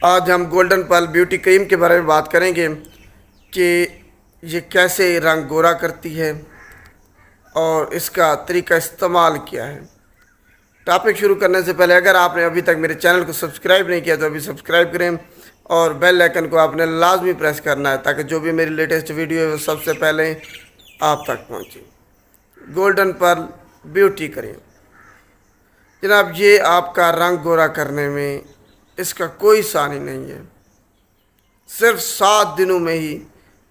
آج ہم golden Pearl beauty کریم کے بارے میں بات کریں گے کہ یہ کیسے رنگ گورا کرتی ہے اور اس کا طریقہ استعمال کیا ہے۔ ٹاپک شروع کرنے سے پہلے اگر آپ نے ابھی تک میرے چینل کو سبسکرائب نہیں کیا تو ابھی سبسکرائب کریں اور بیل آئیکن کو آپ نے لازمی پریس کرنا ہے تاکہ جو بھی میری لیٹسٹ ویڈیو ہے وہ سب سے پہلے آپ تک پہنچے۔ گولڈن پرل بیوٹی کریم جناب، یہ آپ کا رنگ گورا کرنے میں اس کا کوئی ثانی نہیں ہے۔ صرف 7 دنوں میں ہی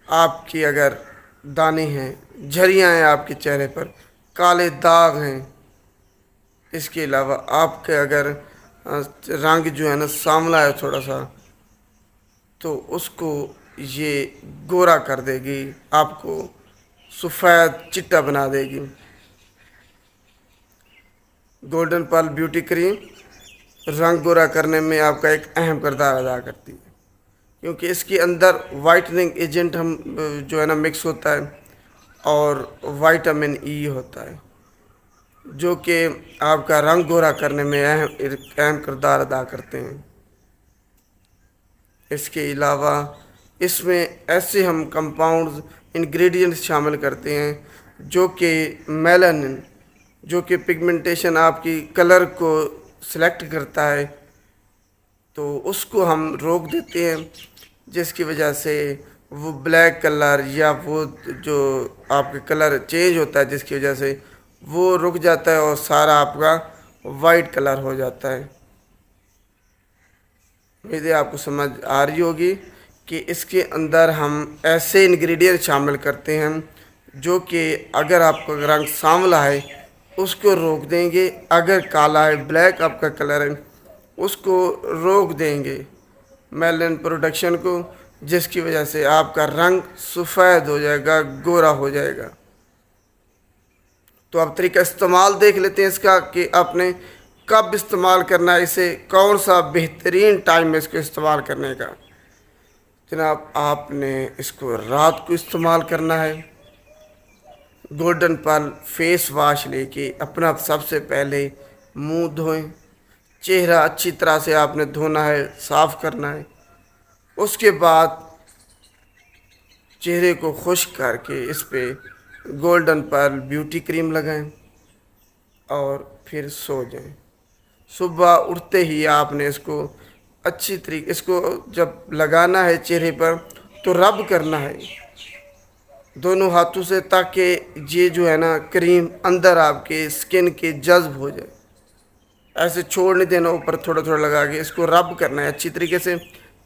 آپ کی اگر دانے ہیں، جھریاں ہیں، آپ کے چہرے پر کالے داغ ہیں، اس کے علاوہ آپ کے اگر رنگ جو ہے نا سانولا ہے تھوڑا سا، تو اس کو یہ گورا کر دے گی، آپ کو سفید چٹا بنا دے گی۔ گولڈن پرل بیوٹی کریم رنگ گورا کرنے میں آپ کا ایک اہم کردار ادا کرتی ہے، کیونکہ اس کے اندر وائٹننگ ایجنٹ جو ہے نا مکس ہوتا ہے اور وائٹامن ای ہوتا ہے، جو کہ آپ کا رنگ گورا کرنے میں اہم کردار ادا کرتے ہیں۔ اس کے علاوہ اس میں ایسے ہم کمپاؤنڈز انگریڈینٹس شامل کرتے ہیں جو کہ میلانن، جو کہ پگمنٹیشن آپ کی کلر کو سلیکٹ کرتا ہے، تو اس کو ہم روک دیتے ہیں، جس کی وجہ سے وہ بلیک کلر یا وہ جو آپ کا کلر چینج ہوتا ہے جس کی وجہ سے وہ رک جاتا ہے اور سارا آپ کا وائٹ کلر ہو جاتا ہے۔ امید ہے آپ کو سمجھ آ رہی ہوگی کہ اس کے اندر ہم ایسے انگریڈینٹ شامل کرتے ہیں جو کہ اگر آپ کا رنگ سانولا ہے اس کو روک دیں گے، اگر کالا ہے بلیک آپ کا کلر ہے اس کو روک دیں گے میلن پروڈکشن کو، جس کی وجہ سے آپ کا رنگ سفید ہو جائے گا، گورا ہو جائے گا۔ تو اب طریقہ استعمال دیکھ لیتے ہیں اس کا کہ آپ نے کب استعمال کرنا ہے، اسے کون سا بہترین ٹائم ہے اس کو استعمال کرنے کا۔ جناب، آپ نے اس کو رات کو استعمال کرنا ہے۔ گولڈن پرل فیس واش لے کے اپنا سب سے پہلے منہ دھوئیں، چہرہ اچھی طرح سے آپ نے دھونا ہے، صاف کرنا ہے۔ اس کے بعد چہرے کو خشک کر کے اس پہ گولڈن پرل بیوٹی کریم لگائیں اور پھر سو جائیں۔ صبح اٹھتے ہی آپ نے اس کو اچھی طریقے اس کو جب لگانا ہے چہرے پر تو رب کرنا ہے دونوں ہاتھوں سے، تاکہ یہ جو ہے نا کریم اندر آپ کے سکن کے جذب ہو جائے۔ ایسے چھوڑ نہیں دینا، اوپر تھوڑا تھوڑا لگا کے اس کو رب کرنا ہے اچھی طریقے سے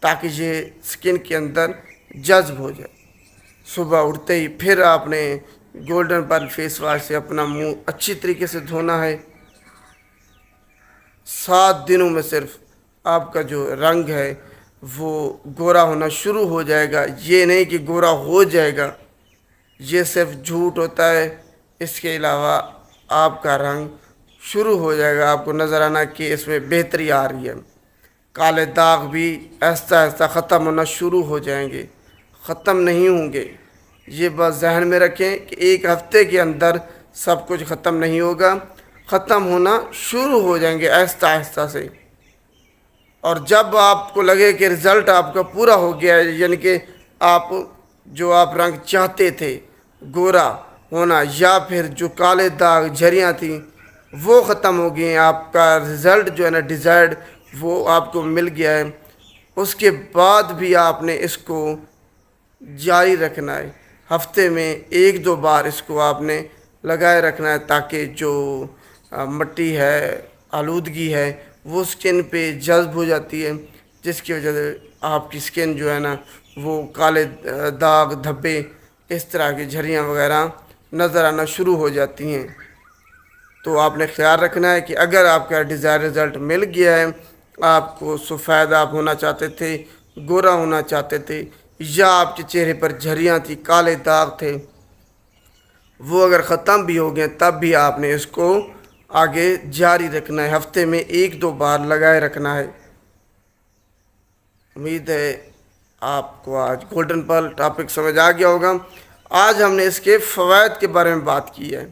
تاکہ یہ سکن کے اندر جذب ہو جائے۔ صبح اٹھتے ہی پھر آپ نے گولڈن پرل فیس واش سے اپنا منہ اچھی طریقے سے دھونا ہے۔ 7 دنوں میں صرف آپ کا جو رنگ ہے وہ گورا ہونا شروع ہو جائے گا۔ یہ نہیں کہ گورا ہو جائے گا، یہ صرف جھوٹ ہوتا ہے۔ اس کے علاوہ آپ کا رنگ شروع ہو جائے گا، آپ کو نظر آنا کہ اس میں بہتری آ رہی ہے۔ کالے داغ بھی آہستہ آہستہ ختم ہونا شروع ہو جائیں گے، ختم نہیں ہوں گے۔ یہ بات ذہن میں رکھیں کہ ایک ہفتے کے اندر سب کچھ ختم نہیں ہوگا، ختم ہونا شروع ہو جائیں گے آہستہ آہستہ سے۔ اور جب آپ کو لگے کہ رزلٹ آپ کا پورا ہو گیا ہے، یعنی کہ آپ جو آپ رنگ چاہتے تھے گورا ہونا، یا پھر جو کالے داغ جھریاں تھیں وہ ختم ہو گئی ہیں، آپ کا رزلٹ جو ہے نا ڈیزائرڈ وہ آپ کو مل گیا ہے، اس کے بعد بھی آپ نے اس کو جاری رکھنا ہے۔ ہفتے میں 1-2 بار اس کو آپ نے لگائے رکھنا ہے تاکہ جو مٹی ہے، آلودگی ہے، وہ سکن پہ جذب ہو جاتی ہے، جس کی وجہ سے آپ کی سکن جو ہے نا وہ کالے داغ دھبے اس طرح کی جھریاں وغیرہ نظر آنا شروع ہو جاتی ہیں۔ تو آپ نے خیال رکھنا ہے کہ اگر آپ کا ڈیزائر رزلٹ مل گیا ہے، آپ کو سفید آپ ہونا چاہتے تھے، گورا ہونا چاہتے تھے، یا آپ کے چہرے پر جھریاں تھی، کالے داغ تھے، وہ اگر ختم بھی ہو گئے تب بھی آپ نے اس کو آگے جاری رکھنا ہے، ہفتے میں 1-2 بار لگائے رکھنا ہے۔ امید ہے آپ کو آج گولڈن پرل ٹاپک سمجھ آ گیا ہوگا۔ آج ہم نے اس کے فوائد کے بارے میں بات کی ہے،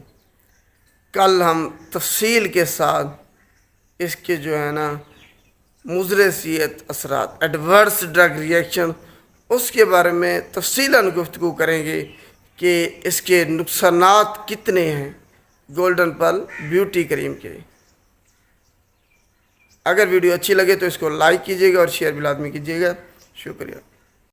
کل ہم تفصیل کے ساتھ اس کے جو ہے نا مضر صحت اثرات، ایڈورس ڈرگ ریئیکشن، اس کے بارے میں تفصیلاً گفتگو کریں گے کہ اس کے نقصانات کتنے ہیں گولڈن پل بیوٹی کریم کے۔ اگر ویڈیو اچھی لگے تو اس کو لائک کیجیے گا اور شیئر بھی لازمی کیجیے گا۔ شکریہ۔